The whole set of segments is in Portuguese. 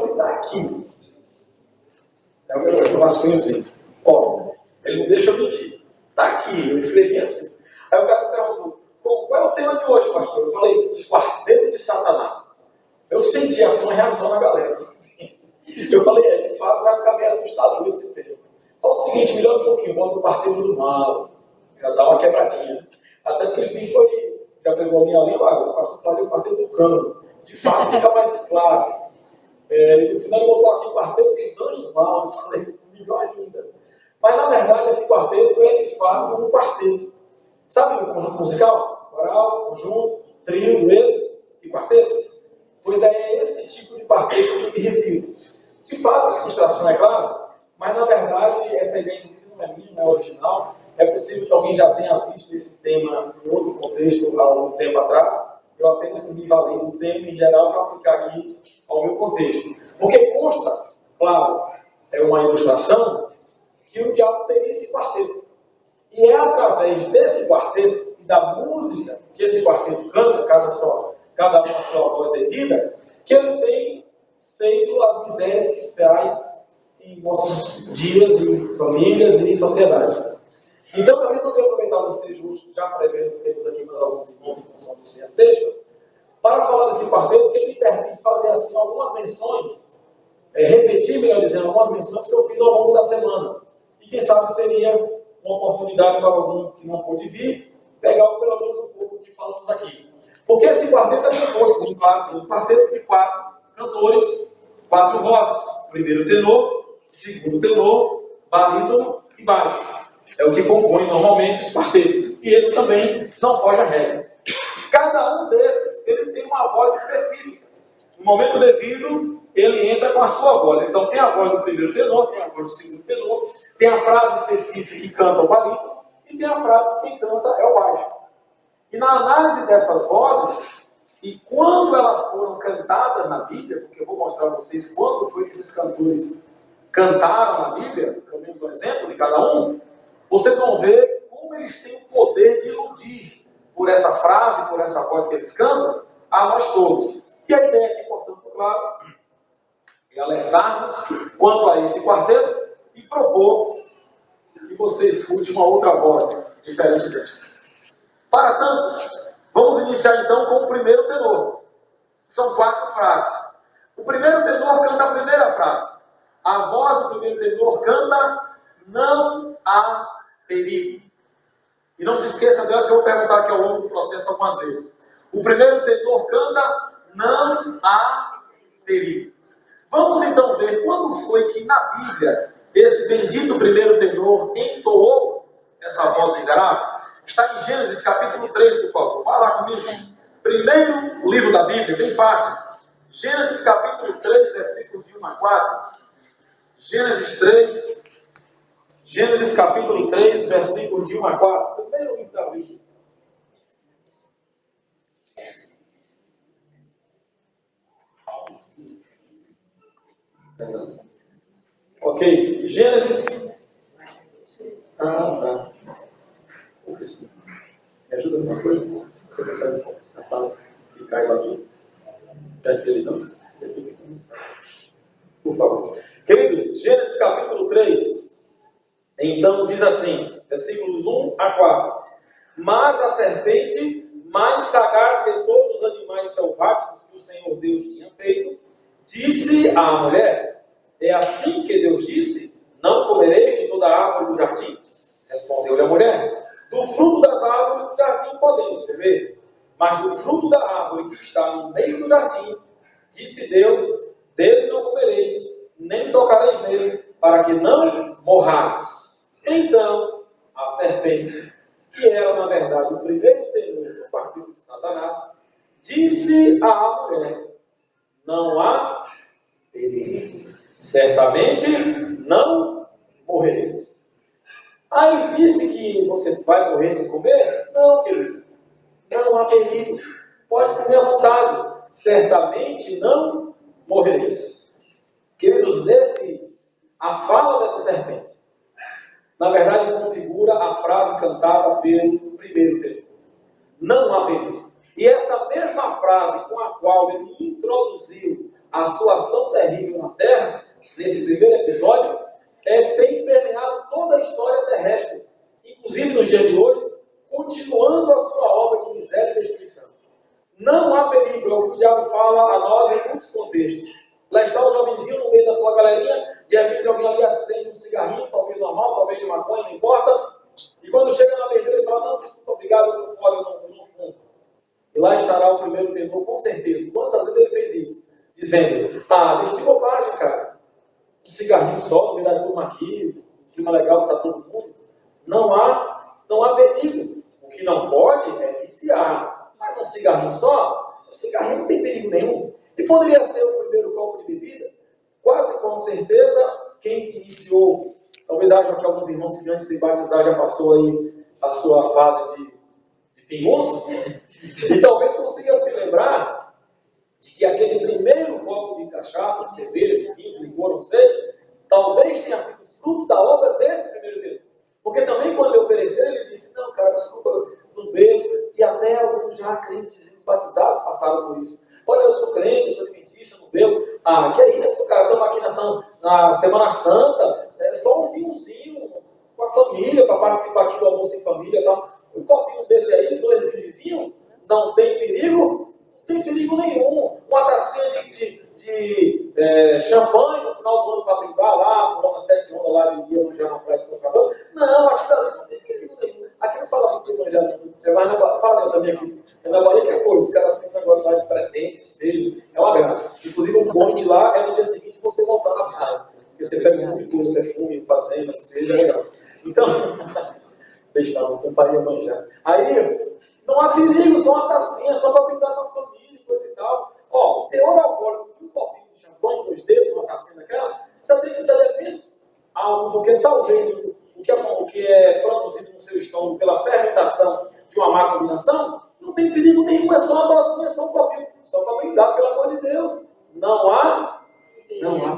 que está aqui. É o meu rascunhozinho. Ó, ele não deixa eu mentir. Está aqui, eu escrevi assim. Aí o cara me perguntou, qual é o tema de hoje, pastor? Eu falei, o quarteto de Satanás. Eu senti assim uma reação na galera. Eu falei, de fato vai ficar meio assustador esse tema. Então é o seguinte, melhora um pouquinho, bota o quarteto do mal. Já dá uma quebradinha. Até porque o Crispim já pegou a minha língua, o pastor falou o quarteto do cano. De fato fica mais claro. No final ele botou aqui o quarteto dos anjos maus. Eu falei, melhor ainda. Mas na verdade esse quarteto é de fato um quarteto. Sabe o conjunto musical? Coral, conjunto, trio, dueto e quarteto? Pois é esse tipo de quarteto que eu me refiro. De fato, a ilustração é clara, mas na verdade essa ideia inclusive não é minha, não é original. É possível que alguém já tenha visto esse tema em outro contexto há algum tempo atrás. Eu apenas me valei do tema em geral para aplicar aqui ao meu contexto. Porque consta, claro, é uma ilustração, que o diabo teria esse quarteto. E é através desse quarteto e da música que esse quarteto canta, cada um a sua voz devida, que ele tem feito as misérias que faz em nossos dias, em famílias e em sociedade. Então, eu resolvi aproveitar o ensejo hoje, já prevendo que temos aqui mais alguns irmãos em função do ser a sexta, para falar desse quarteto que me permite fazer assim algumas menções, repetir, melhor dizendo, algumas menções que eu fiz ao longo da semana. E quem sabe seria uma oportunidade para algum que não pôde vir, pegar pelo menos um pouco do que falamos aqui. Porque esse quarteto é composto de um quarteto de 4 cantores, 4 vozes. Primeiro tenor, segundo tenor, barítono e baixo. É o que compõe normalmente os quartetos. E esse também não foge à regra. Cada um desses, ele tem uma voz específica. No momento devido, ele entra com a sua voz. Então tem a voz do primeiro tenor, tem a voz do segundo tenor, tem a frase específica que canta o barítono, e tem a frase que quem canta é o baixo. E na análise dessas vozes, e quando elas foram cantadas na Bíblia, porque eu vou mostrar a vocês quando foi que esses cantores cantaram na Bíblia, pelo menos um exemplo de cada um, vocês vão ver como eles têm o poder de iludir por essa frase, por essa voz que eles cantam, a nós todos. E a ideia aqui, portanto, claro, é alertar-nos quanto a esse quarteto e propor que você escute uma outra voz diferente desta. Para tanto, vamos iniciar então com o primeiro tenor. São 4 frases. O primeiro tenor canta a primeira frase. A voz do primeiro tenor canta: não há perigo. E não se esqueça delas que eu vou perguntar aqui ao longo do processo algumas vezes. O primeiro tenor canta: não há perigo. Vamos então ver quando foi que na Bíblia esse bendito primeiro tenor entoou essa voz miserável. Está em Gênesis capítulo 3, por favor. Vá lá comigo. Primeiro livro da Bíblia, bem fácil. Gênesis capítulo 3, versículo de 1 a 4. Gênesis capítulo 3, versículo de 1 a 4. Primeiro livro da Bíblia. Ok, Gênesis. Tá. Me ajuda numa coisa? Você consegue constatar e caiu aqui? Por favor. Queridos, Gênesis capítulo 3. Então diz assim, versículos 1 a 4. Mas a serpente, mais sagaz que todos os animais selváticos que o Senhor Deus tinha feito, disse à mulher: é assim que Deus disse: não comereis de toda a árvore do jardim? Respondeu-lhe a mulher: do fruto das árvores do jardim podemos comer, mas do fruto da árvore que está no meio do jardim, disse Deus: dele não comereis, nem tocareis nele, para que não morrais. Então, a serpente, que era na verdade o primeiro tenor do partido de Satanás, disse à mulher: não há perigo, certamente não morrereis. Aí ele disse que você vai morrer sem comer? Não, querido, não há perigo, pode comer à vontade, certamente não morrereis. Queridos, a fala dessa serpente, na verdade, configura a frase cantada pelo primeiro tenor: não há perigo. E essa mesma frase com a qual ele introduziu a sua ação terrível na Terra, nesse primeiro episódio, tem permeado toda a história terrestre, inclusive nos dias de hoje, continuando a sua obra de miséria e destruição. Não há perigo, é o que o diabo fala a nós em muitos contextos. Lá está o jovenzinho no meio da sua galerinha, de repente alguém ali acende um cigarrinho, talvez normal, talvez de maconha, não importa. E quando chega na vez dele, ele fala, não, desculpa, obrigado, eu estou fora, eu não fumo. E lá estará o primeiro tenor, com certeza. Quantas vezes ele fez isso? Dizendo, deixa de bobagem, cara. Um cigarrinho só, no meio da turma aqui, um clima legal que está todo mundo. Não há perigo. O que não pode é viciar. Mas um cigarrinho só, o cigarrinho não tem perigo nenhum. E poderia ser o primeiro copo de bebida? Quase com certeza, quem iniciou, talvez haja aqui alguns irmãos que antes de se batizar já passou aí a sua fase de pinhoso, e talvez consiga se lembrar de que aquele primeiro copo de cachaça, de cerveja, de vinho, de licor, não sei, talvez tenha sido fruto da obra desse primeiro tempo. Porque também quando ele ofereceu, ele disse, não, cara, desculpa, não bebo. E até alguns já crentes batizados passaram por isso. Olha, eu sou crente, eu sou adventista, não bebo. Que é isso, cara, estamos aqui na Semana Santa, só um vinhozinho com a família, para participar aqui do almoço em família e tal. Um copinho desse aí, 2 litros de vinho, não tem perigo? Não tem perigo nenhum. Uma tacinha de champanhe no final do ano para brindar lá, por umas 7 ondas lá de dia, já na praia que estou acabando. Não, aquilo ali não tem perigo nenhum. Aqui não fala muito de evangelho, fala também aqui. Na Bahia que é coisa, os caras têm um negócio lá de presente, espelho, é uma graça. Inclusive o bonde lá é no dia seguinte você voltar na praia. Porque você pega muito coisa, perfume, passeio, espelho, é legal. Então, deixa eu comparei a manjar. Aí, não há perigo, só uma tacinha, só para brindar com a família e coisa e tal. O teor alcoólico de um copinho de champanhe, 2 dedos, uma tacinha daquela, você tem que ser menos algo do que talvez o que é produzido no seu estômago pela fermentação de uma má combinação. Não tem perigo nenhum, é só uma docinha, é só um copinho, só para brindar, pelo amor de Deus. Não há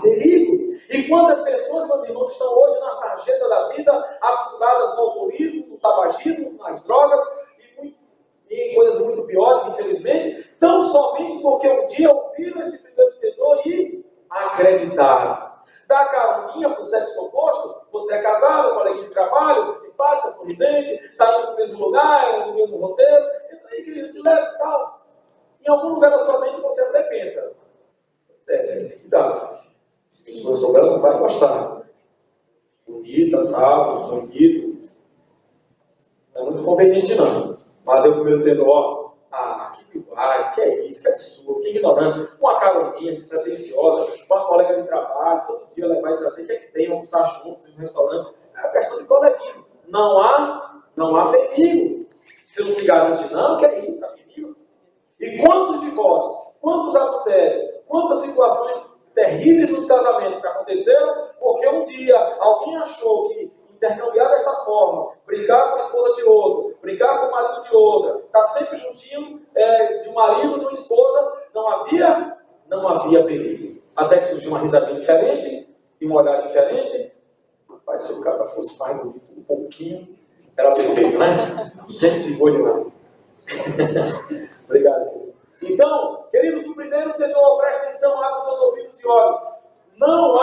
perigo. E quantas pessoas, meus irmãos, estão hoje na sarjeta da vida, afundadas no alcoolismo, no tabagismo, nas drogas e em coisas muito piores, infelizmente, tão somente porque um dia ouviram esse primeiro tenor e acreditaram. Dá caroninha para o sexo oposto, você é casado, coleguinha de trabalho, muito simpática, sorridente, está indo no mesmo lugar, no mesmo roteiro, entra aí, querido, te levo e tal. Em algum lugar da sua mente você até pensa, cuidado, se a pessoa souber, ela não vai gostar. Bonita, tal, bonito. Não é muito conveniente não. Mas eu primeiro tenor, que bobagem, que é isso, que absurdo, que ignorância. Uma caroninha despretensiosa, uma colega de trabalho, todo dia ela vai trazer, que tem, almoçar juntos em um restaurante. É questão de coleguismo. Não há perigo. Você não se garante não, que é isso, há perigo. E quantos divórcios, quantos adultérios, quantas situações terríveis nos casamentos aconteceram, porque um dia alguém achou que intercambiar desta forma, brincar com a esposa de outro, brincar com o marido de outra, estar sempre juntinho de um marido, de uma esposa, não havia perigo. Até que surgiu uma risadinha diferente, e um olhar diferente. Rapaz, se o cara fosse mais bonito um pouquinho, era perfeito, né? Gente, boa demais. Obrigado. Então, queridos, o primeiro tenor, preste atenção, abre seus ouvidos e olhos. Não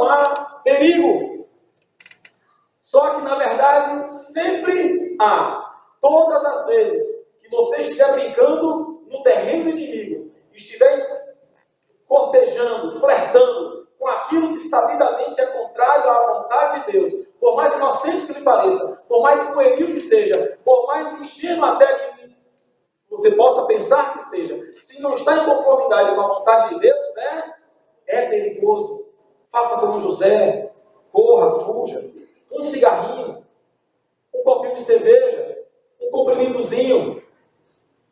há perigo. Só que, na verdade, sempre há. Todas as vezes que você estiver brincando no terreno do inimigo, estiver cortejando, flertando com aquilo que sabidamente é contrário à vontade de Deus, por mais inocente que lhe pareça, por mais pueril que seja, por mais ingênuo até que você possa pensar que seja, se não está em conformidade com a vontade de Deus, é perigoso. Faça como José, corra, fuja. Um cigarrinho, um copinho de cerveja, um comprimidozinho.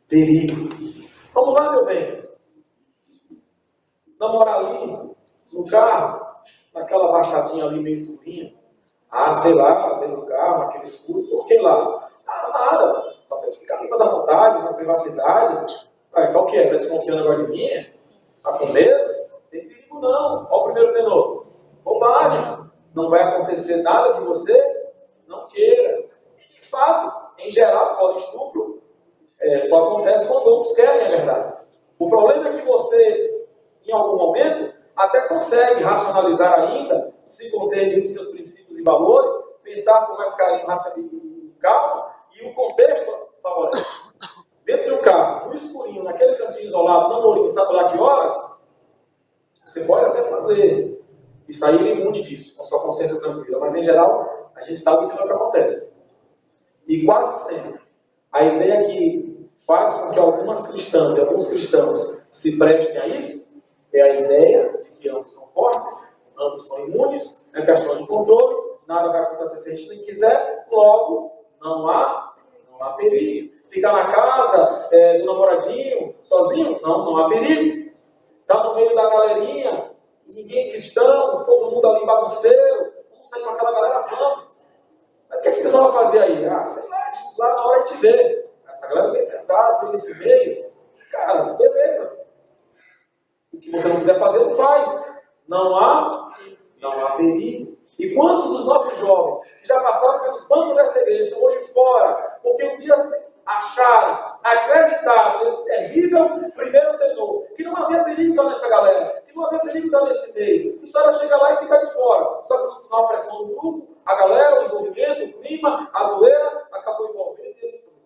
Perigo. Vamos lá, meu bem. Namorar ali, no carro, naquela baixadinha ali meio subindo. Sei lá, dentro do carro, naquele escuro. Por que lá? Nada. Só para ficar ali mais à vontade, mais privacidade. Qual que é? Está desconfiando agora de mim? Está com medo? Não tem perigo não. Olha o primeiro tenor. Bobagem. Não vai acontecer nada que você não queira. De fato, em geral, fora estupro, só acontece quando ambos querem, é verdade. O problema é que você em algum momento, até consegue racionalizar ainda, se conter de seus princípios e valores, pensar com mais carinho, racionalidade, calma, e o contexto favorece. Dentro de um carro, no escurinho, naquele cantinho isolado, não ouvindo, sabe lá que horas, você pode até fazer e sair imune disso, com sua consciência tranquila, mas em geral, a gente sabe que não é o que acontece. E quase sempre, a ideia que faz com que algumas cristãs e alguns cristãos se prestem a isso, é a ideia de que ambos são fortes, ambos são imunes, é questão de controle, nada vai acontecer se a gente não quiser, logo não há perigo. Ficar na casa do namoradinho, sozinho, não há perigo. Está no meio da galerinha, ninguém cristão, todo mundo ali bagunceiro, vamos sair com aquela galera, vamos. Mas o que esse pessoal vai fazer aí? Sei lá na hora de te ver. Essa galera é bem pesada, tem esse meio. Cara, beleza. O que você não quiser fazer, não faz. Não há perigo. E quantos dos nossos jovens que já passaram pelos bancos dessa igreja, estão hoje fora, porque um dia acharam, acreditaram nesse terrível primeiro tenor, que não havia perigo estar nessa galera, que não havia perigo estar nesse meio, que só era chegar lá e ficar de fora. Só que no final a pressão do grupo, a galera, o envolvimento, o clima, a zoeira, acabou envolvendo ele tudo.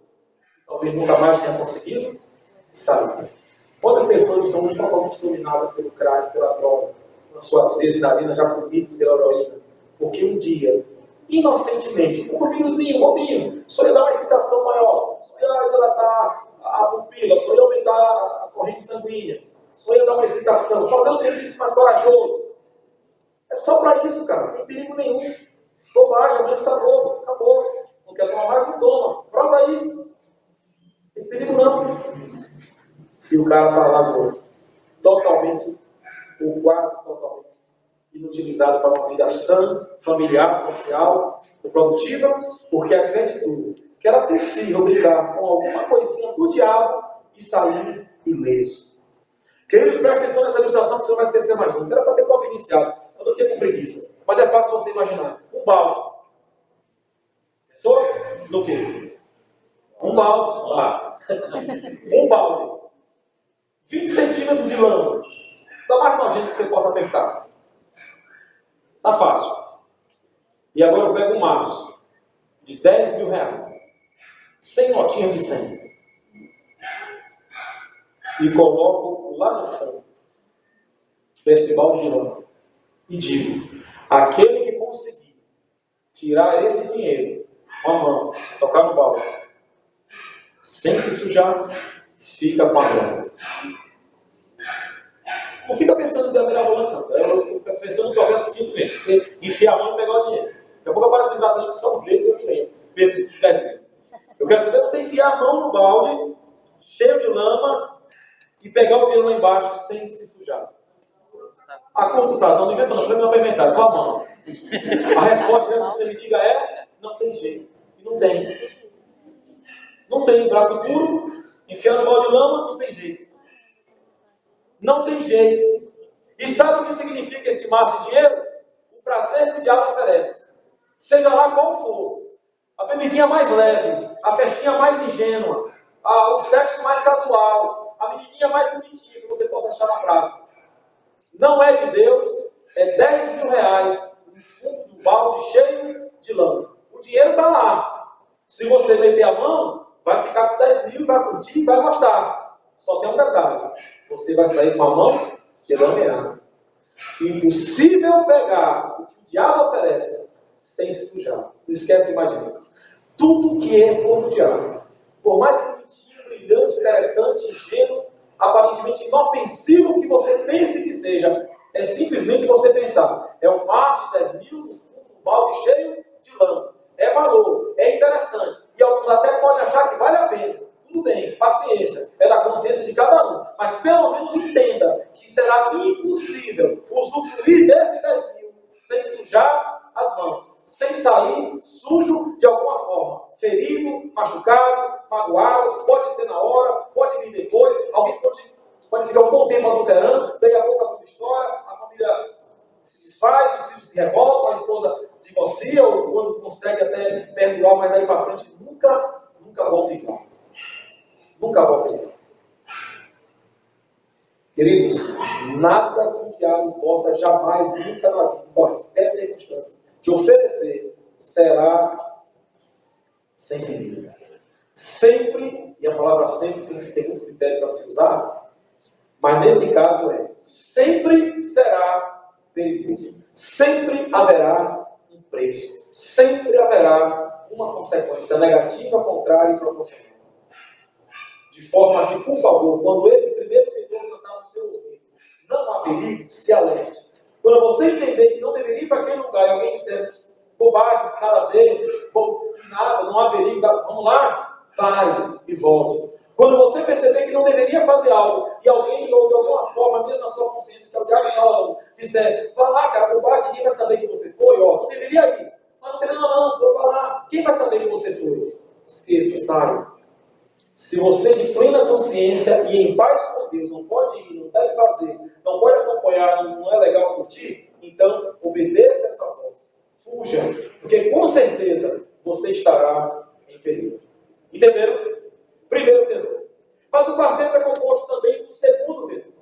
Talvez nunca mais tenha conseguido sair. Quantas pessoas estão totalmente dominadas pelo crack, pela droga, nas suas vezes na arena, já comidos pela heroína? Porque um dia, inocentemente, um comigozinho, um bobinho, só ia dar uma excitação maior, só ia dilatar a pupila, só ia aumentar a corrente sanguínea, só ia dar uma excitação, fazer o sentir-se mais corajoso. É só para isso, cara, não tem perigo nenhum. Bobagem, amanhã está novo, acabou. Não quer tomar mais, não toma. Prova aí. Não tem perigo não. E o cara está lá no totalmente, ou quase totalmente, inutilizado para uma vida sã, familiar, social, produtiva, porque acreditou que era possível brincar com alguma coisinha do diabo e sair ileso. Queridos, preste atenção nessa ilustração que você não vai esquecer mais nunca. Era para ter providenciado, eu não fiquei com preguiça. Mas é fácil você imaginar. Um balde. Pensou? No quê? Um balde. Lá. Um balde. 20 centímetros de lama. Dá mais nojento que você possa pensar. Tá fácil. E agora eu pego um maço de 10 mil reais. 100 notinhas de 100. E coloco lá no fundo desse balde de lama. E digo, aquele que conseguir tirar esse dinheiro com a mão, se tocar no balde, sem se sujar, fica com a mão. Não fica pensando em benevolência, não. Eu estou pensando no processo simplesmente. Você enfiar a mão e pegar o dinheiro. Daqui a pouco aparece um engraçado que só um jeito eu me lembro. Pedro de 10 mil. Eu quero saber você enfiar a mão no balde, cheio de lama, e pegar o dinheiro lá embaixo sem se sujar. A quanto tá? Não inventando, não foi inventar, só a mão. A resposta que você me diga é: não tem jeito. E não tem. Não tem braço puro, enfiar no balde de lama, não tem jeito. Não tem jeito. E sabe o que significa esse maço de dinheiro? O prazer que o diabo oferece. Seja lá qual for. A bebidinha mais leve, a festinha mais ingênua, o sexo mais casual, a menininha mais bonitinha que você possa achar na praça. Não é de Deus, é 10 mil reais no fundo do balde cheio de lama. O dinheiro está lá. Se você meter a mão, vai ficar com 10 mil, vai curtir e vai gostar. Só tem um detalhe. Você vai sair com a mão gelameada. Impossível pegar o que o diabo oferece sem se sujar. Não esquece mais de nada. Tudo que é for do diabo, por mais bonitinho, brilhante, interessante, ingênuo, aparentemente inofensivo que você pense que seja, é simplesmente você pensar. É um maço de 10 mil, no fundo, um balde cheio de lama. É valor, é interessante. E alguns até podem achar que vale a pena. Tudo bem, paciência, é da consciência de cada um. Mas pelo menos entenda que será impossível usufruir desse 10 mil sem sujar as mãos, sem sair sujo de alguma forma. Ferido, machucado, magoado, pode ser na hora, pode vir depois, alguém pode ficar um bom tempo adulterando, daí a pouco a tudo estoura, a família se desfaz, os filhos se revoltam, a esposa divorcia, ou quando consegue até perdoar, mas daí para frente nunca volta igual. Nunca volta igual. Queridos, nada que o diabo possa jamais, nunca na vida, em qualquer circunstância, te oferecer, será sem perigo. Sempre, e a palavra sempre tem que ter muito critério para se usar, mas nesse caso sempre será perigoso. Sempre haverá um preço. Sempre haverá uma consequência negativa, contrária e proporcional. De forma que, por favor, quando esse primeiro tenor cantar no seu ouvido, não há perigo, se alerte. Quando você entender que não deveria ir para aquele lugar e alguém disser bobagem, nada a ver, nada, não há perigo, vamos lá, pare e volte. Quando você perceber que não deveria fazer algo e alguém, ou de alguma forma, mesmo na sua consciência, que é o diabo falando, disser, vá lá, cara, bobagem, ninguém vai saber que você foi, não deveria ir. Mas não tem não, vou falar, quem vai saber que você foi? Esqueça, saia. Se você de plena consciência e em paz com Deus não pode ir, não deve fazer, não pode acompanhar, não é legal curtir, então obedeça essa voz. Fuja, porque com certeza você estará em perigo. Entenderam? Primeiro tenor. Mas o quarteto é composto também do segundo tenor.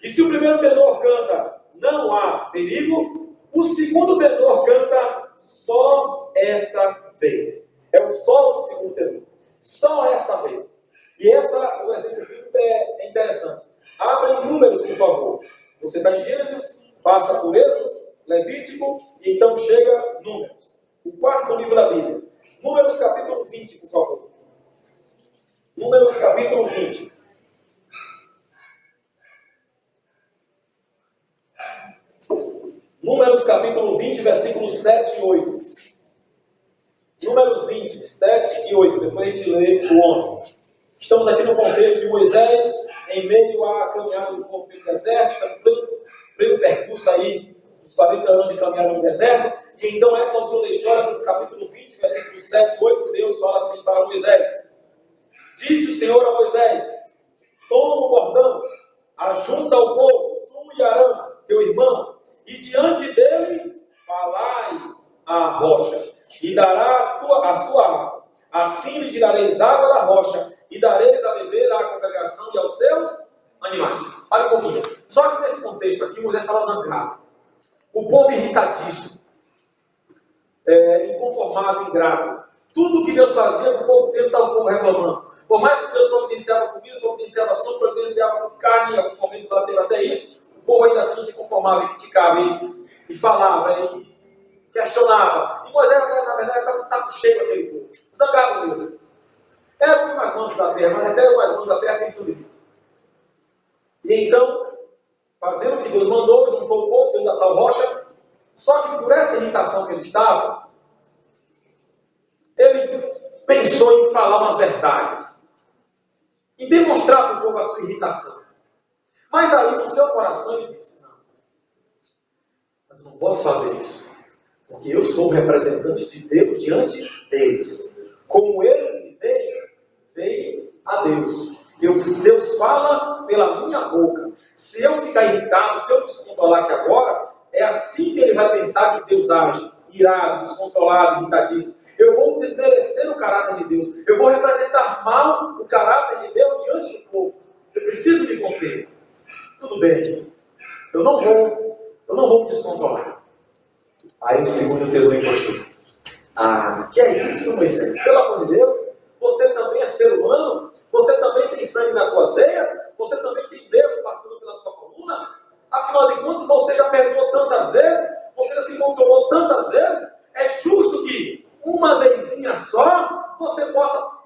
E se o primeiro tenor canta, não há perigo, o segundo tenor canta só essa vez. É o solo do segundo tenor. Só essa vez. E o exemplo bíblico é interessante. Abra em Números, por favor. Você está em Gênesis, passa por Êxodo, Levítico, e então chega Números. O quarto livro da Bíblia. Números capítulo 20, por favor. Números capítulo 20. Números capítulo 20, versículos 7 e 8. Números 20, 7 e 8. Depois a gente lê o 11. Estamos aqui no contexto de Moisés, em meio à caminhada do povo pelo deserto. Estamos no pleno percurso aí, dos 40 anos de caminhada no deserto. E então, essa altura da história, no capítulo 20, versículos 7 e 8, Deus fala assim para Moisés. Disse o Senhor a Moisés, toma o bordão, ajunta o povo, tu e Arão, teu irmão, e diante dele falai a rocha, e darás a sua água. Assim lhe tirareis água da rocha, e dareis a beber à congregação e aos seus animais. Olha um pouquinho. Só que nesse contexto aqui, Moisés estava zangado. O povo irritadíssimo, inconformado, ingrato. Tudo que Deus fazia, por pouco tempo estava o povo reclamando. Por mais que Deus providenciava comida, providenciava sopa, providenciava carne, em algum momento bateu até isso, o povo ainda assim não se conformava, e criticava, e falava, e questionava. E Moisés, na verdade, estava de saco cheio daquele povo. Zangado mesmo. Era o mais longe da terra, mas até o mais longe da terra tem seu limite. E então, fazendo o que Deus mandou, juntou o povo dentro da tal rocha, só que por essa irritação que ele estava, ele pensou em falar umas verdades. E demonstrar para o povo a sua irritação. Mas aí, no seu coração, ele disse, não, mas eu não posso fazer isso. Porque eu sou o representante de Deus diante deles. Como eles me veem a Deus. Deus fala pela minha boca. Se eu ficar irritado, se eu descontrolar aqui agora, é assim que ele vai pensar que Deus age. Irado, descontrolado, irritadíssimo. Eu vou desmerecer o caráter de Deus. Eu vou representar mal o caráter de Deus diante do povo. Eu preciso me conter. Tudo bem. Eu não vou me descontrolar. Aí o segundo tenor encostou. Que é isso, Moisés? Pelo amor de Deus. Você também é ser humano? Você também tem sangue nas suas veias? Você também tem medo passando pela sua coluna? Afinal de contas, você já perdoou tantas vezes? Você já se controlou tantas vezes? É justo que uma vezinha só você possa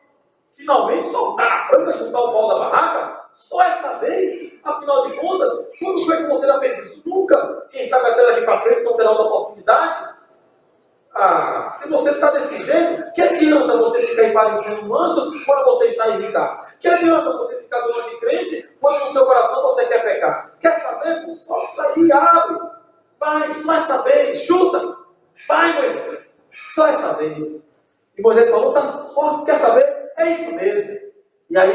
finalmente soltar a franga, chutar o pau da barraca? Só essa vez? Afinal de contas, quando foi que você já fez isso? Nunca. Quem sabe até daqui para frente não terá outra oportunidade? Se você está desse jeito, que adianta você ficar aí parecendo manso quando você está irritado? Que adianta você ficar do lado de crente quando no seu coração você quer pecar? Quer saber? Só sair, abre. Vai, só essa vez, chuta. Vai, Moisés. Só essa vez. E Moisés falou, quer saber? É isso mesmo. E aí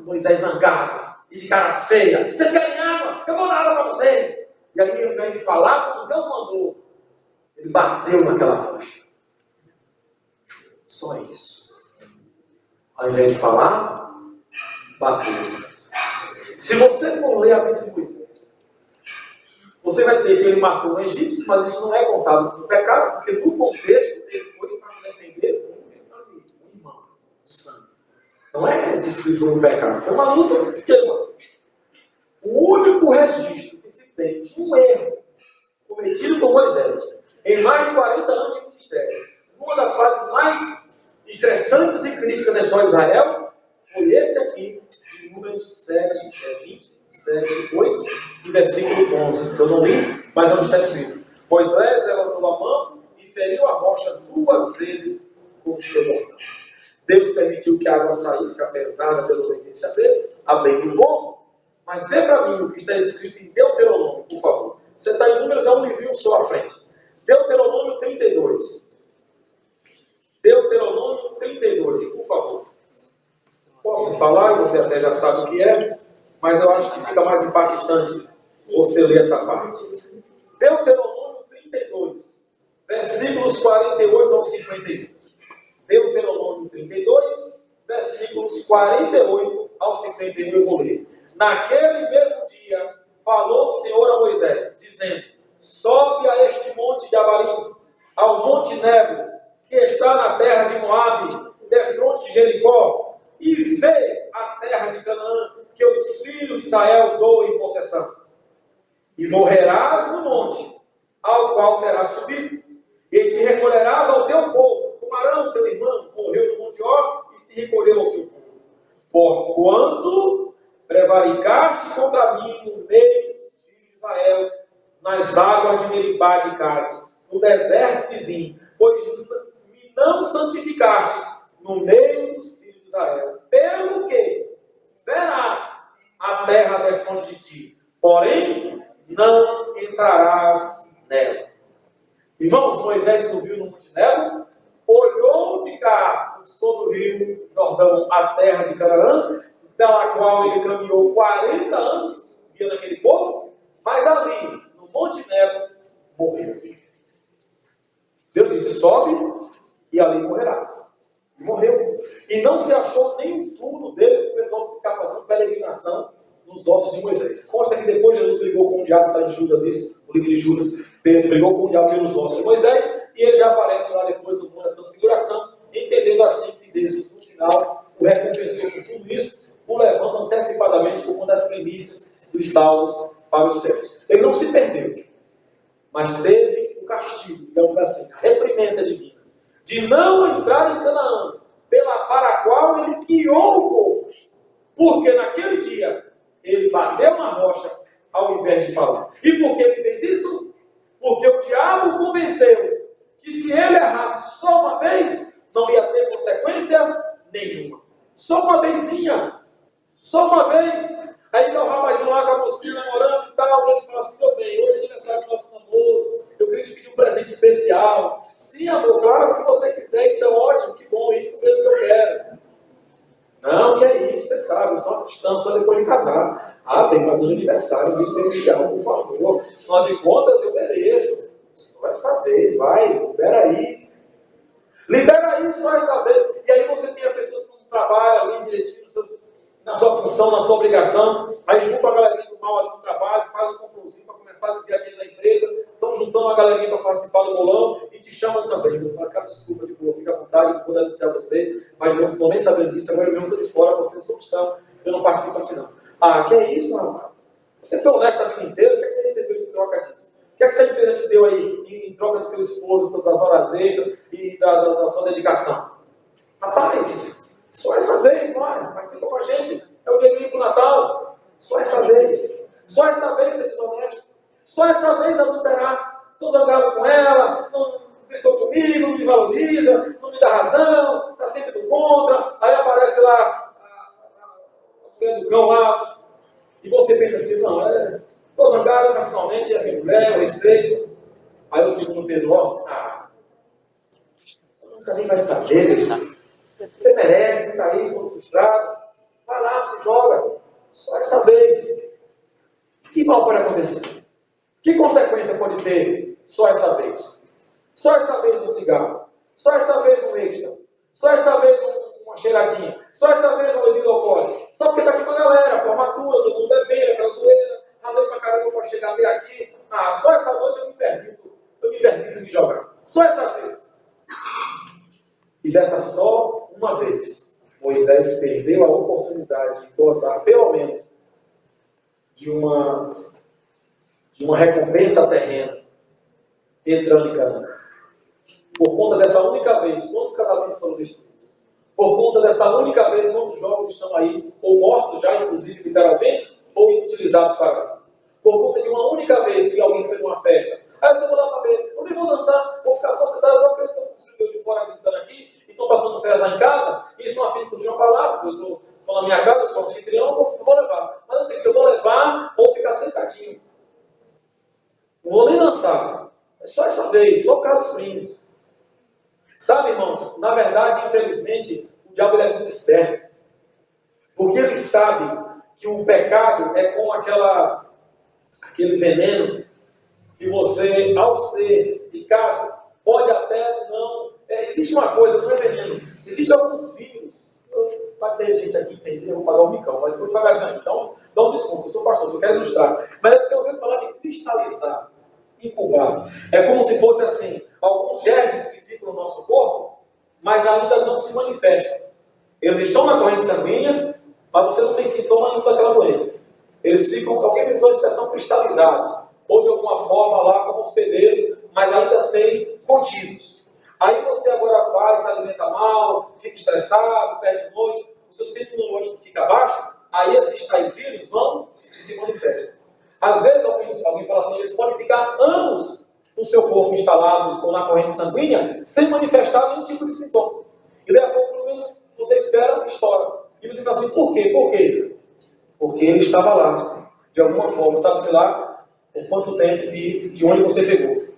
Moisés zangado e de cara feia. Vocês querem água? Eu vou dar água para vocês. E aí, ao invés de falar como Deus mandou, ele bateu naquela rocha. Só isso. Ao invés de falar, bateu. Se você for ler a Bíblia de Moisés, você vai ter que ele matou um egípcio, mas isso não é contado como pecado, porque no contexto ele foi para defender um irmão de sangue. Não é descrito como pecado, foi uma luta que ele matou. O único registro que se tem de um erro cometido por Moisés em mais de 40 anos de ministério, uma das fases mais estressantes e críticas da história de Israel, foi esse aqui, de Números 27, 8, e versículo 11. Eu não li, mas onde está escrito: Moisés levantou a mão e feriu a rocha 2 vezes com o seu bordão. Deus permitiu que a água saísse, apesar da desobediência dele, a bem do povo. Mas vê para mim o que está escrito em Deuteronômio, por favor. Você está em Números, é um livrinho só à frente. Deuteronômio 32. Deuteronômio 32, por favor. Posso falar, você até já sabe o que é, mas eu acho que fica mais impactante você ler essa parte. Deuteronômio 32, versículos 48 ao 51. Deuteronômio 32, versículos 48 ao 51, eu vou ler. Naquele mesmo dia, falou o Senhor a Moisés, dizendo: sobe a este monte de Abarim, ao monte Nebo, que está na terra de Moabe, defronte de Jericó, e vê a terra de Canaã, que os filhos de Israel dão em possessão. E morrerás no monte, ao qual terás subido, e te recolherás ao teu povo, como Arão, teu irmão, morreu no monte Or, e se recolheu ao seu povo. Porquanto prevaricaste contra mim no meio dos filhos de Israel, nas águas de Meribá de Cádiz, no deserto vizinho, pois me não santificastes no meio dos filhos de Israel, pelo que verás a terra defronte de ti, porém não entrarás nela. Irmãos, Moisés subiu no Monte Nebo, olhou de cá todo o rio Jordão, a terra de Canaã, pela qual ele caminhou 40 anos, via naquele povo, mas ali, no Monte Nebo, morreu. Deus disse: sobe e ali morrerás. E morreu. E não se achou nem um túmulo dele, o pessoal ficar fazendo peregrinação nos ossos de Moisés. Consta que depois Jesus brigou com o diabo, está em Judas isso, o livro de Judas, Pedro brigou com o diabo pelos ossos de Moisés, e ele já aparece lá depois no mundo da transfiguração, entendendo assim que Jesus, no final, o recompensou por tudo isso, o levando antecipadamente por uma das primícias dos salvos para os céus. Ele não se perdeu, mas teve o castigo, digamos assim, a reprimenda divina, de não entrar em Canaã, para a qual ele guiou o povo, porque naquele dia ele bateu na rocha ao invés de falar. E por que ele fez isso? Porque o diabo convenceu que se ele errasse só uma vez, não ia ter consequência nenhuma. Só uma vezinha. Só uma vez. Aí tá o rapazinho lá com a mocinha namorando e tal, ele fala assim: meu bem, hoje é aniversário do nosso namoro, eu queria te pedir um presente especial. Sim, amor, claro, o que você quiser, então ótimo, que bom, isso mesmo que eu quero. Não, que é isso, você sabe, só uma cristã, só depois de casar. Ah, bem, mas hoje é aniversário, um especial, por favor. Afinal de contas, eu mereço. Só essa vez, vai, libera aí. Libera aí só essa vez. E aí você tem a pessoa que não trabalha ali direitinho na sua função, na sua obrigação. Aí junta a galerinha do mal ali no trabalho, faz um compromisso para começar a dizer aqui na empresa. Estão juntando a galerinha para participar do bolão e te chamam também. Você fala: cara, desculpa, fica à vontade, não vou denunciar vocês, mas eu não estou nem sabendo disso, agora eu mesmo estou de fora porque eu sou cristão, eu não participo assim não. Ah, que é isso, rapaz? Você foi honesto a vida inteira, o que é que você recebeu em troca disso? O que é que essa empresa te deu aí em troca do teu esforço, das horas extras e da sua dedicação? Rapaz, só essa vez, vai, participa com a gente, é o dinheirinho pro Natal, só essa vez ser desonesto, só essa vez adulterar, estou zangado com ela, não gritou comigo, não me valoriza, não me dá razão, está sempre do contra, aí aparece lá a do cão lá, e você pensa assim: não, estou zangado, mas finalmente é minha mulher, eu respeito. Aí o segundo fez: ó, você nunca nem vai saber, você merece, está aí, todo frustrado, vai lá, se joga, só essa vez. Que mal pode acontecer? Que consequência pode ter só essa vez? Só essa vez um cigarro, só essa vez um êxtase, só essa vez uma cheiradinha. Só essa vez uma bebida alcoólica. Só porque está aqui com a galera, formatura, todo mundo bebendo, aquela zoeira. Ralei pra caramba para chegar até aqui. Ah, só essa noite eu me permito me jogar. Só essa vez. E dessa só uma vez, Moisés perdeu a oportunidade de gozar, pelo menos, de uma recompensa terrena, entrando em Canaã. Por conta dessa única vez, quantos casamentos foram destruídos? Por conta dessa única vez, quantos jovens estão aí, ou mortos já, inclusive, literalmente, ou inutilizados para lá? Por conta de uma única vez que alguém fez uma festa. Aí eu vou lá para ver, eu nem vou dançar, vou ficar só sentado, só porque eu estou com os filhos de fora visitando aqui, e estão passando férias lá em casa, e eles estão afim de uma palavra, porque eu estou na minha casa, eu sou anfitrião, eu vou levar. Mas eu sei que eu vou levar, ou ficar sentadinho. Não vou nem dançar. É só essa vez, só por causa dos primos. Sabe, irmãos, na verdade, infelizmente, o diabo é muito esperto. Porque ele sabe que o pecado é como aquele veneno que você, ao ser picado, pode até não... existe uma coisa, não é veneno. Existem alguns vírus. Vai ter gente aqui entender, eu vou pagar o micão, mas eu vou devagarzinho. Então, dá um desconto, eu sou pastor, só quero ilustrar. Mas é porque eu venho falar de cristalizar, incubar. É como se fosse assim, alguns germes que ficam no nosso corpo, mas ainda não se manifestam. Eles estão na corrente sanguínea, mas você não tem sintoma nenhum daquela doença. Eles ficam, qualquer pessoa, expressão cristalizados, ou de alguma forma lá como hospedeiros, mas ainda serem contidos. Aí você agora vai, se alimenta mal, fica estressado, perde noite, o seu sistema imunológico fica baixo, aí esses tais vírus vão e se manifestam. Às vezes alguém fala assim, eles podem ficar anos no seu corpo instalados ou na corrente sanguínea, sem manifestar nenhum tipo de sintoma. E daí a pouco, pelo menos, você espera e estoura. E você fala assim, por quê? Por quê? Porque ele estava lá, de alguma forma, sabe-se lá por quanto tempo e de onde você pegou.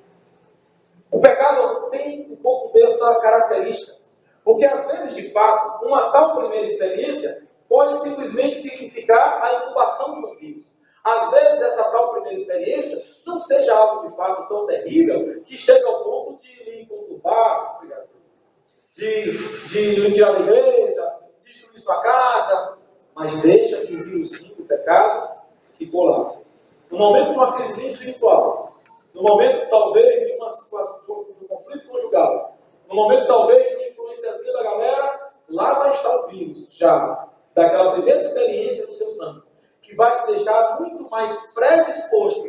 O pecado tem um pouco dessa característica, porque às vezes, de fato, uma tal primeira experiência pode simplesmente significar a incubação de um vírus. Às vezes, essa tal primeira experiência não seja algo de fato tão terrível que chega ao ponto de lhe conturbar, de lhe tirar da igreja, de destruir sua casa, mas deixa que o vírus do pecado ficou lá. No momento de uma crise espiritual, no momento talvez de uma situação de um conflito conjugal, no momento talvez de uma influenciazinha da galera, lá vai estar o vírus, já daquela primeira experiência do seu sangue, que vai te deixar muito mais predisposto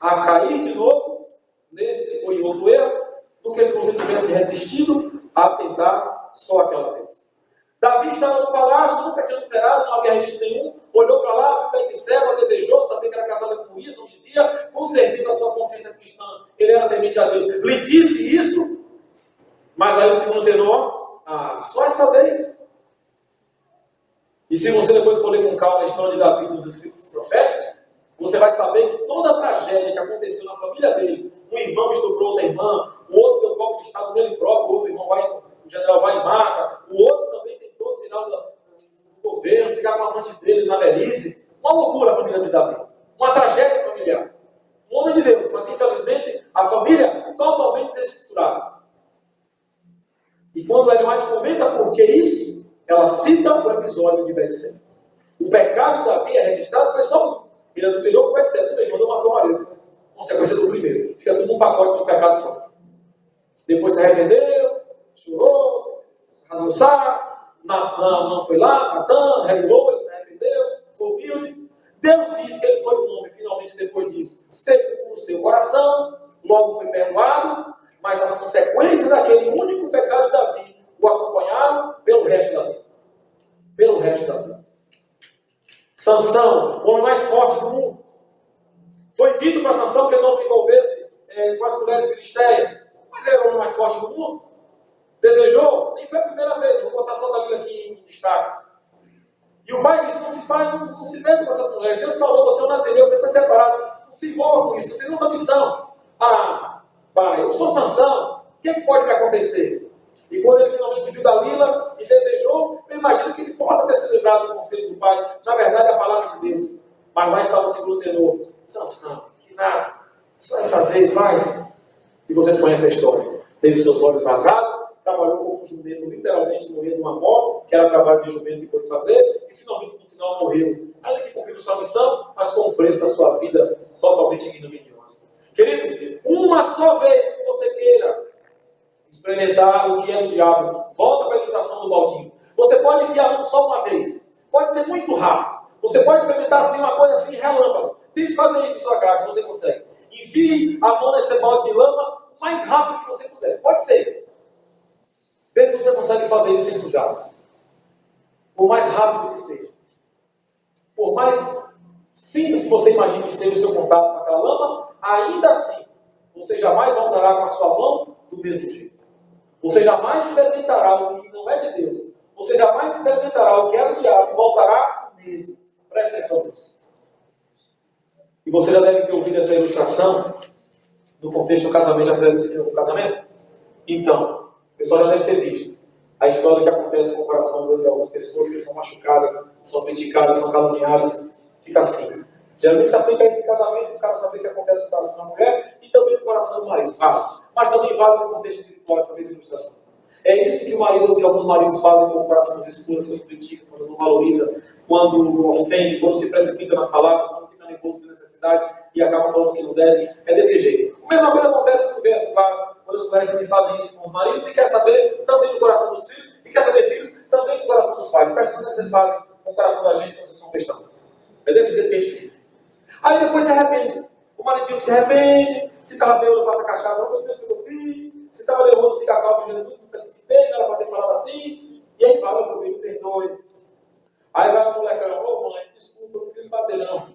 a cair de novo nesse ou em outro erro, do que se você tivesse resistido a tentar só aquela vez. Davi estava no palácio, nunca tinha alterado, não havia registro nenhum, olhou para lá, viu Betseba, desejou, sabia que era casada com Uías, não devia, com certeza a sua consciência cristã, ele era temente a Deus, lhe disse isso, mas aí o segundo tenor, só essa vez. E se você depois for ler com calma a história de Davi nos escritos proféticos, você vai saber que toda a tragédia que aconteceu na família dele, um irmão estuprou outra irmã, o outro deu golpe de estado nele próprio, o outro irmão o general vai e mata, o outro também tentou tirar do governo, ficar com a amante dele na velhice. Uma loucura a família de Davi, uma tragédia familiar. Um homem de Deus, mas infelizmente a família totalmente desestruturada. E quando Ellen White comenta por que isso, ela cita o episódio de Betseba. O pecado de Davi é registrado, foi só um. Ele adulterou com Betseba também, mandou matar o marido. Consequência do primeiro. Fica tudo num pacote de pecado só. Depois se arrependeu, chorou, rasgou o saco, não foi lá, Natan, regulou, ele se arrependeu, foi humilde. Deus disse que ele foi um homem, finalmente, depois disso, segundo o seu coração, logo foi perdoado, mas as consequências daquele único pecado de Davi o acompanharam pelo resto da vida. Pelo resto da vida. Sansão, o homem mais forte do mundo. Foi dito para Sansão que ele não se envolvesse com as mulheres filisteias, mas ele era o homem mais forte do mundo. Desejou? Nem foi a primeira vez, vou botar só Dalila aqui em destaque. E o pai disse, não se meta com essas mulheres. Deus falou, você é um nazireu, você foi separado. Não se envolva com isso, você não tem missão. Pai, eu sou Sansão, o que pode me acontecer? E quando ele finalmente viu Dalila e desejou, eu imagino que ele possa ter se livrado do conselho do pai. Na verdade, é a palavra de Deus. Mas lá estava o segundo tenor. Sansão, que nada. Só essa vez, vai. E vocês conhecem a história. Teve seus olhos vazados, trabalhou como um jumento, literalmente morrendo numa moto, que era trabalho de jumento e pôde fazer, e finalmente no final morreu. Ainda que cumpriu sua missão, mas com o preço da sua vida totalmente ignominiosa. Queridos, uma só vez que você queira experimentar o que é do diabo, volta para a ilustração do baldinho. Você pode enfiar só uma vez. Pode ser muito rápido. Você pode experimentar assim uma coisa assim, relâmpago. Tente fazer isso em sua casa, se você consegue. Enfie a mão nesse balde de lama o mais rápido que você puder. Pode ser. Vê se você consegue fazer isso sem sujar. Por mais rápido que seja. Por mais simples que você imagine ser o seu contato com aquela lama, ainda assim, você jamais voltará com a sua mão do mesmo jeito. Você jamais experimentará o que não é de Deus. Você jamais experimentará o que é do diabo e voltará mesmo. Preste atenção nisso. E você já deve ter ouvido essa ilustração no contexto do casamento. Já fizeram isso no casamento? Então, o pessoal já deve ter visto a história que acontece com o coração de algumas pessoas que são machucadas, são criticadas, são caluniadas. Fica assim. Geralmente se aplica a esse casamento, o cara sabe o que acontece no coração da mulher e também no coração do marido. Mas também vale no contexto espiritual essa mesma ilustração. É isso que alguns maridos fazem com o coração das esposas, quando critica, quando não valoriza, quando ofende, quando se precipita nas palavras, quando fica nervoso de necessidade e acaba falando que não deve. É desse jeito. A mesma coisa acontece no verso, claro, quando as mulheres também fazem isso com os maridos e quer saber também do coração dos filhos, e quer saber filhos também do coração dos pais. Presta atenção que vocês fazem com o coração da gente quando vocês são cristãos. É desse jeito que a gente fica. Aí depois se arrepende. O maridinho se arrepende, se estava bêbado, passa cachaça, oh meu Deus, o que eu fiz? Se estava nervoso, fica calmo, Jesus, não precipitei, não era para ter falado assim. E aí fala, meu filho, perdoe. Aí vai o molecão, ô mãe, desculpa, eu não queria bater não.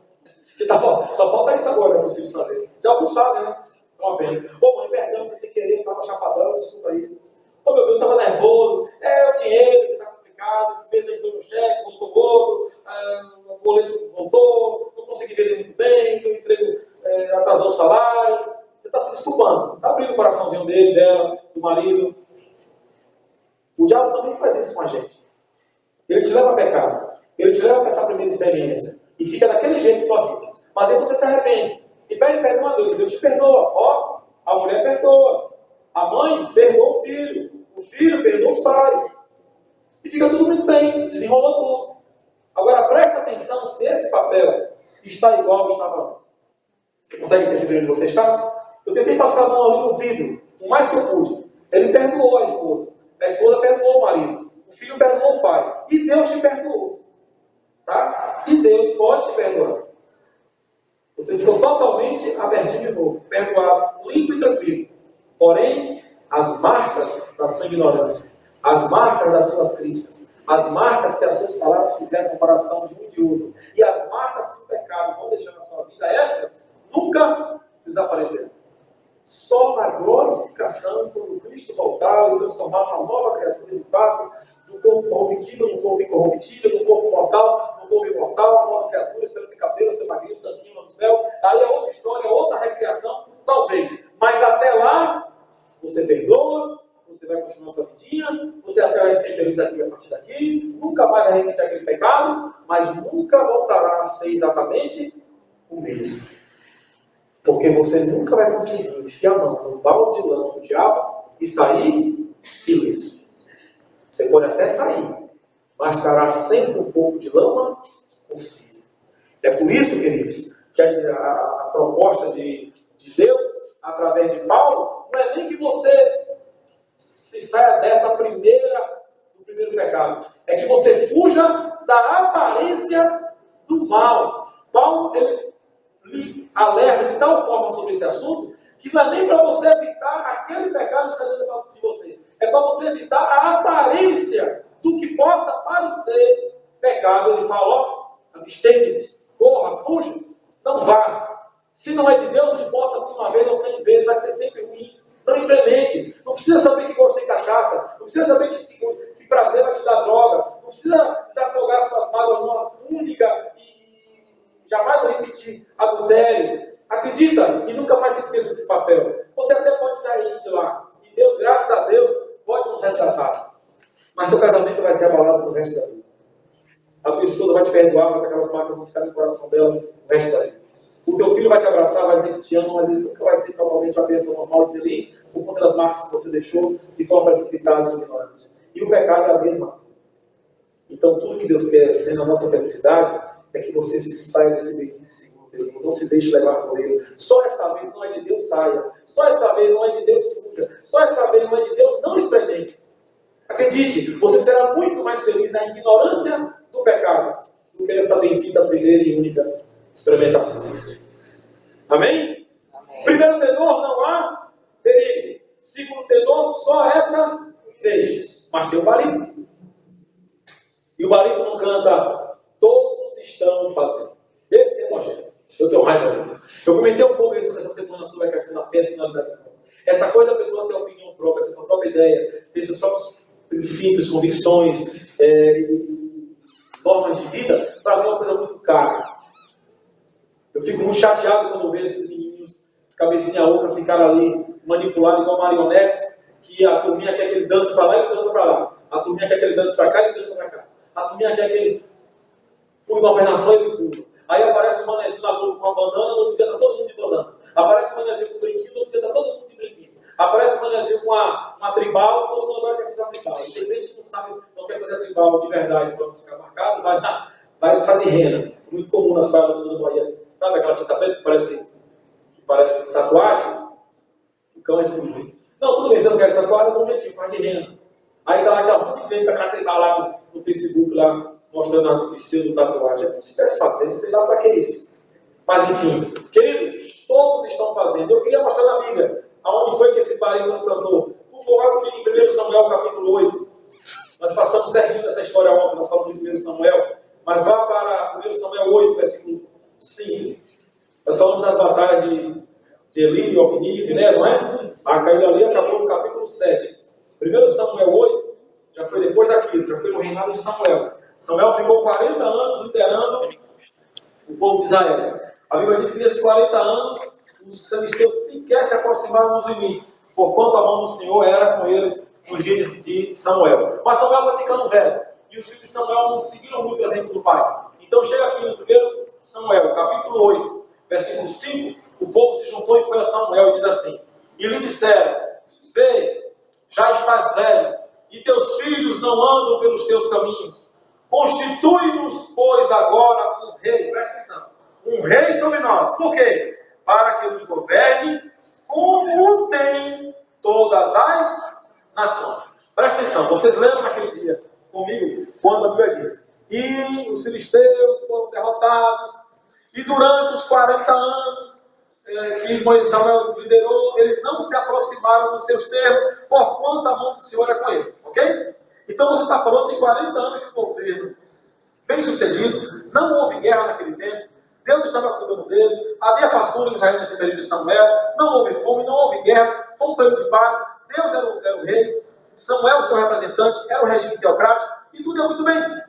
Que tá bom, só falta isso agora, não é possível fazer. Já alguns fazem, né? Uma pena. Ô mãe, perdão, que sem querer, eu estava chapadão, desculpa aí. Ô meu filho, eu estava nervoso, o dinheiro que está complicado, esse mês entrou no cheque, voltou outro, o boleto voltou, não consegui vender muito bem, o emprego atrasou o salário. Você está se desculpando, está abrindo o coraçãozinho dele, dela, do marido. O diabo também faz isso com a gente. Ele te leva a pecado. Ele te leva para essa primeira experiência. E fica daquele jeito sua vida. Mas aí você se arrepende. E pede perdão a Deus. Deus te perdoa. Ó, a mulher perdoa. A mãe perdoa o filho. O filho perdoa os pais. E fica tudo muito bem. Desenrolou tudo. Agora presta atenção se esse papel está igual ao estava antes. Você consegue perceber onde você está? Eu tentei passar a mão ali no vidro. O mais que eu pude. Ele perdoou a esposa. A esposa perdoou o marido. O filho perdoou o pai. E Deus te perdoou. Tá? E Deus pode te perdoar. Você ficou totalmente abertinho de novo. Perdoado, limpo e tranquilo. Porém, as marcas da sua ignorância, as marcas das suas críticas, as marcas que as suas palavras fizeram no coração de um e de outro, e as marcas que o pecado vão deixar na sua vida, estas nunca desaparecerão. Só na glorificação, quando Cristo voltar e transformar uma nova criatura de fato, do corpo corruptível no corpo incorruptível, do corpo mortal no corpo imortal, uma nova criatura, esperando de cabelo, ser magrinho, tanquinho lá no céu. Aí é outra história, outra recriação, talvez. Mas até lá, você perdoa, você vai continuar sua vidinha, você até vai ser feliz aqui a partir daqui, nunca mais vai repetir aquele pecado, mas nunca voltará a ser exatamente o mesmo. Porque você nunca vai conseguir enfiar a mão no balde de lama do diabo e sair ileso. Você pode até sair, mas terá sempre um pouco de lama consigo. É por isso, queridos, que a proposta de Deus, através de Paulo, não é nem que você se saia do primeiro pecado. É que você fuja da aparência do mal. Paulo, ele lhe alerta de tal forma sobre esse assunto, que não é nem para você evitar aquele pecado que está dentro de você. É para você evitar a aparência do que possa parecer pecado. Ele fala, ó, abstente-se, corra, fuja, não vá. Se não é de Deus, não importa se uma vez ou 100 vezes, vai ser sempre ruim. Não experimente. Não precisa saber que gosto tem cachaça. Não precisa saber que prazer vai te dar droga. Não precisa desafogar suas mágoas numa única e jamais vou repetir adultério. Acredita e nunca mais se esqueça desse papel. Você até pode sair de lá. E Deus, graças a Deus, pode nos resgatar. Mas teu casamento vai ser abalado pro resto da vida. A tua esposa vai te perdoar, mas aquelas marcas vão ficar no coração dela o resto da vida. O teu filho vai te abraçar, vai dizer que te ama, mas ele nunca vai ser provavelmente uma bênção normal e feliz por conta das marcas que você deixou de forma precipitada e ignorante. E o pecado é a mesma coisa. Então, tudo que Deus quer sendo a nossa felicidade é que você se saia desse benefício. Não se deixe levar por ele. Só essa vez não é de Deus, saia. Só essa vez não é de Deus, fuja. Só essa vez não é de Deus, não experimente. Acredite, você será muito mais feliz na ignorância do pecado do que nessa bendita primeira e única experimentação. Amém? Amém. Primeiro tenor, não há perigo. Segundo tenor, só essa vez. Mas tem o barítono. E o barítono canta, todos estão fazendo. Esse é o nojento. Eu tenho raiva dele. Eu comentei um pouco isso nessa semana sobre a questão da personalidade. Essa coisa da pessoa ter opinião própria, ter sua própria ideia, ter seus próprios princípios, convicções, normas de vida, para mim é uma coisa muito cara. Eu fico muito chateado quando eu vejo esses menininhos, cabecinha oca, ficar ali manipulados igual marionetes, que a turminha quer que ele dance para lá e ele dança para lá. A turminha quer que ele dance para cá e ele dança para cá. A turminha quer que ele pule uma perna só e ele pula. Aí aparece o manezinho na Globo com uma bandana, no outro dia está todo mundo de bandana. Aparece o manezinho com um brinquinho, no outro dia está todo mundo de brinquinho. Aparece o manezinho com uma tribal, todo mundo agora quer fazer uma tribal. Infelizmente não sabe, não quer fazer a tribal de verdade para não ficar marcado, vai fazer rena. Muito comum nas praias do sul da Bahia. Sabe aquela tinta preta que parece tatuagem? O cão é escondido. Não, tudo bem, você não quer essa tatuagem, dá um jeitinho, faz de rena. Aí dá lá aquela muito bem com aquela tribal lá no Facebook, lá, mostrando a pseudo tatuagem. Se estivesse fazendo, sei lá para que isso. Mas enfim, queridos, todos estão fazendo. Eu queria mostrar na Bíblia aonde foi que esse barítono cantou. Por favor, em 1 Samuel capítulo 8. Nós passamos pertinho dessa história ontem, nós falamos de 1 Samuel. Mas vá para 1 Samuel 8, versículo 5. Nós falamos das batalhas de Eli e Ofni e Finéias, não é? Aquilo ali acabou no capítulo 7. 1 Samuel 8 já foi depois daquilo, já foi no reinado de Samuel. Samuel ficou 40 anos liderando o povo de Israel. A Bíblia diz que nesses 40 anos os filisteus sequer se aproximaram dos limites, porquanto a mão do Senhor era com eles nos dias de Samuel. Mas Samuel vai ficando velho, e os filhos de Samuel não seguiram muito o exemplo do pai. Então chega aqui no 1 Samuel, capítulo 8, versículo 5, o povo se juntou e foi a Samuel e diz assim, e lhe disseram, vê, já estás velho, e teus filhos não andam pelos teus caminhos. Constitui-nos, pois, agora um rei, presta atenção, um rei sobre nós. Por quê? Para que nos governe como tem todas as nações. Presta atenção, vocês lembram naquele dia comigo, quando a Bíblia diz, e os filisteus foram derrotados, e durante os 40 anos que Moisés Samuel liderou, eles não se aproximaram dos seus termos, porquanto a mão do Senhor é com eles, ok? Então você está falando de 40 anos de governo bem sucedido, não houve guerra naquele tempo, Deus estava cuidando deles, havia fartura em Israel nesse período de Samuel, não houve fome, não houve guerras, foi um período de paz, Deus era o rei, Samuel, o seu representante, era o regime teocrático, e tudo ia muito bem.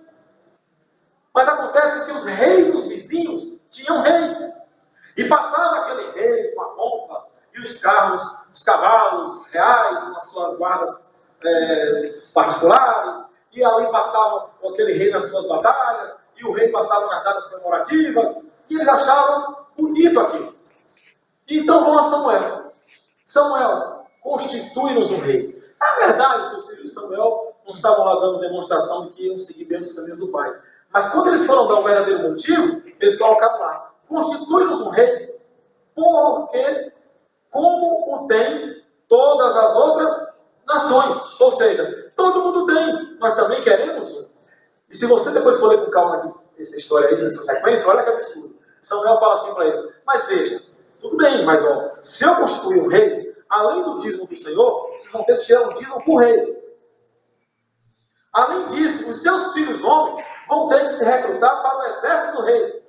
Mas acontece que os reinos vizinhos tinham rei, e passava aquele rei com a pompa, e os carros, os cavalos reais, com as suas guardas particulares, e ali passava aquele rei nas suas batalhas, e o rei passava nas datas comemorativas, e eles achavam bonito aquilo. Então vão a Samuel. Samuel, constitui-nos um rei. A verdade é que os filhos de Samuel não estavam lá dando demonstração de que iam seguir bem os caminhos do pai. Mas quando eles foram dar um verdadeiro motivo, eles colocaram lá, constitui-nos um rei, porque como o tem todas as outras nações. Ou seja, todo mundo tem, nós também queremos um. E se você depois for ler com calma essa história aí, nessa sequência, olha que absurdo. Samuel fala assim para eles, mas veja, tudo bem, mas ó, se eu constituir um rei, além do dízimo do Senhor, vocês vão ter que tirar um dízimo por rei. Além disso, os seus filhos homens vão ter que se recrutar para o exército do rei.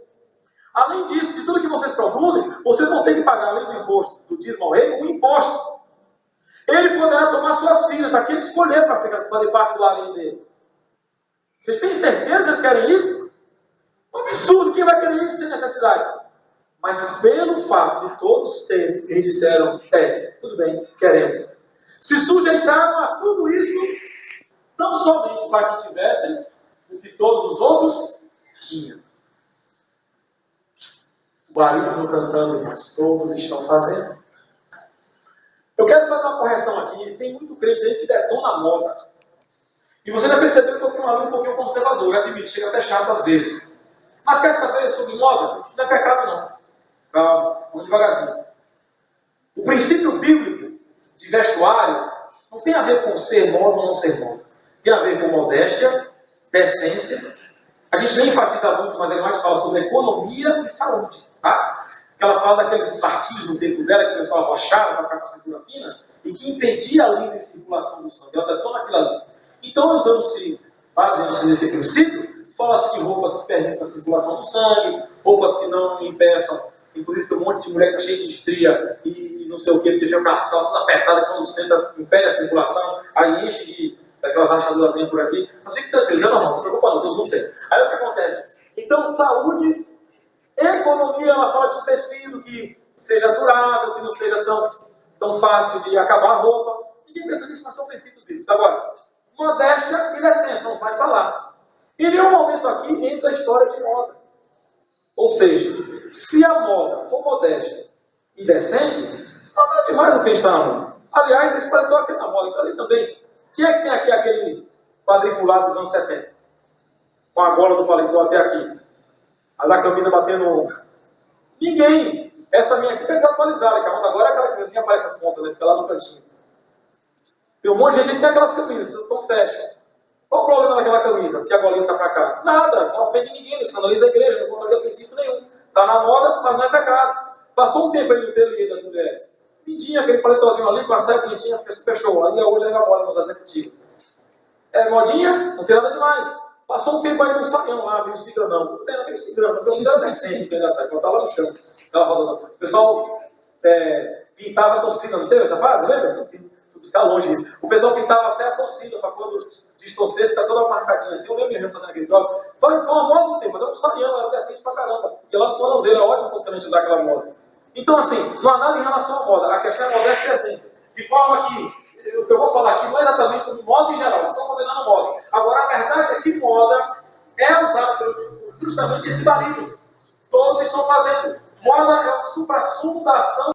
Além disso, de tudo que vocês produzem, vocês vão ter que pagar, além do imposto do dízimo ao rei, o imposto. Ele poderá tomar suas filhas, aquele escolher para fazer parte do larinho dele. Vocês têm certeza que vocês querem isso? É um absurdo, quem vai querer isso sem necessidade? Mas pelo fato de todos terem, eles disseram, tudo bem, queremos. Se sujeitaram a tudo isso, não somente para que tivessem o que todos os outros tinham. O barítono cantando, mas todos estão fazendo. Eu quero fazer uma correção aqui. Tem muito crente aí que detona a moda. E você já percebeu que eu tenho uma linha um pouquinho conservadora, eu admito, chega até chato às vezes. Mas quer saber sobre moda? Não é pecado não. Calma, vamos devagarzinho. O princípio bíblico de vestuário não tem a ver com ser moda ou não ser moda. Tem a ver com modéstia, decência. A gente nem enfatiza muito, mas ele mais fala sobre economia e saúde. Tá? Que ela fala daqueles espartilhos no tempo dela, que o pessoal arrochava para ficar com a cintura fina, e que impedia a livre circulação do sangue. Ela detona aquilo ali. Então, baseando-se nesse princípio, fala-se de roupas que permitem a circulação do sangue, roupas que não impeçam. Inclusive, tem um monte de mulher que está cheia de estria e não sei o quê, porque já fica as calças apertadas, quando senta, impede a circulação, aí enche daquelas rachadurazinhas por aqui. Mas fique tranquilo, já não se preocupa não, todo mundo tem. Aí o que acontece? Então, saúde, economia, ela fala de um tecido que seja durável, que não seja tão fácil de acabar a roupa. Ninguém pensa nisso, mas são princípios bíblicos. Agora, modéstia e decência são os mais falados. E em nenhum momento aqui entra a história de moda. Ou seja, se a moda for modesta e decente, não é demais o que a gente está na moda. Aliás, esse paletó aqui é na moda, ali também. Quem é que tem aqui aquele quadriculado dos anos 70? Com a gola do paletó até aqui. A da camisa batendo o ombro. Ninguém. Essa minha aqui está desatualizada, que a moda agora é aquela que nem aparece as pontas, né? Fica lá no cantinho. Tem um monte de gente que tem aquelas camisas, então fecha. Qual o problema daquela camisa? Porque a golinha está para cá? Nada, não ofende ninguém, não escandaliza a igreja, não contraria princípio nenhum. Está na moda, mas não é pecado. Passou um tempo aí no ateliê das mulheres. Lindinha, aquele paletózinho ali, com a saia bonitinha, fica super show. Aí hoje ainda moda nos executivos. É modinha? Não tem nada demais. Passou um tempo aí no saião lá, meio ciganão. Não tem nada meio ciganão, mas não era decente dentro da saia, botava lá no chão. O pessoal pintava a torcida, não teve essa fase? Lembra? Está longe isso. O pessoal pintava até a torcida, para quando distorcer, ficar toda marcadinha assim. Eu lembro mesmo fazendo aquele troço. Foi uma moda no tempo, mas era um saião, era decente pra caramba. E lá no tornozelo, é ótimo quando você usar aquela moda. Então, assim, não há nada em relação à moda. A questão é modéstia e essência. De forma que, o que eu vou falar aqui não é exatamente sobre moda em geral. Não estou condenando moda. Agora, a verdade é que moda é usada justamente esse barulho. Todos estão fazendo. Moda é o suprassumo da ação